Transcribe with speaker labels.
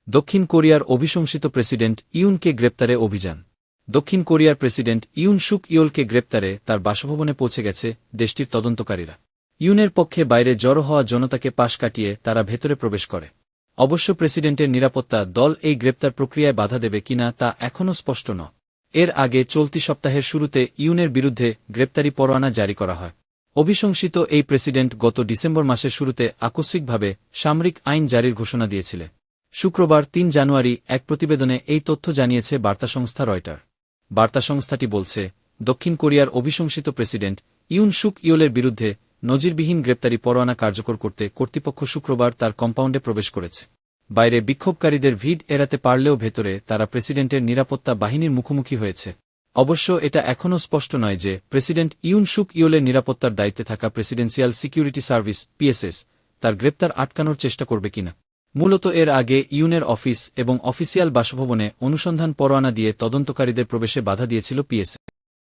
Speaker 1: দক্ষিণ কোরিয়ার অভিশংসিত প্রেসিডেন্ট ইউনকে গ্রেপ্তারে অভিযান। দক্ষিণ কোরিয়ার প্রেসিডেন্ট ইউন সুক ইয়োলকে গ্রেপ্তারে তার বাসভবনে পৌঁছে গেছে দেশটির তদন্তকারীরা। ইউনের পক্ষে বাইরে জড়ো হওয়া জনতাকে পাশ কাটিয়ে তারা ভেতরে প্রবেশ করে। অবশ্য প্রেসিডেন্টের নিরাপত্তা দল এই গ্রেপ্তার প্রক্রিয়ায় বাধা দেবে কিনা তা এখনও স্পষ্ট নয়। এর আগে চলতি সপ্তাহের শুরুতে ইউনের বিরুদ্ধে গ্রেপ্তারি পরোয়ানা জারি করা হয়। অভিশংসিত এই প্রেসিডেন্ট গত ডিসেম্বর মাসের শুরুতে আকস্মিকভাবে সামরিক আইন জারির ঘোষণা দিয়েছিলেন। শুক্রবার ৩ জানুয়ারি এক প্রতিবেদনে এই তথ্য জানিয়েছে বার্তা সংস্থা রয়টার। বার্তা সংস্থাটি বলছে, দক্ষিণ কোরিয়ার অভিশংসিত প্রেসিডেন্ট ইউন সুক ইয়োলের বিরুদ্ধে নজিরবিহীন গ্রেপ্তারি পরোয়ানা কার্যকর করতে কর্তৃপক্ষ শুক্রবার তার কম্পাউন্ডে প্রবেশ করেছে। বাইরে বিক্ষোভকারীদের ভিড় এড়াতে পারলেও ভেতরে তারা প্রেসিডেন্টের নিরাপত্তা বাহিনীর মুখোমুখি হয়েছে। অবশ্য এটা এখনও স্পষ্ট নয় যে প্রেসিডেন্ট ইউন সুক ইয়োলের নিরাপত্তার দায়িত্বে থাকা প্রেসিডেন্সিয়াল সিকিউরিটি সার্ভিস পিএসএস তার গ্রেপ্তার আটকানোর চেষ্টা করবে কিনা। মূলত এর আগে ইউনের অফিস এবং অফিসিয়াল বাসভবনে অনুসন্ধান পরোয়ানা দিয়ে তদন্তকারীদের প্রবেশে বাধা দিয়েছিল পিএসএস।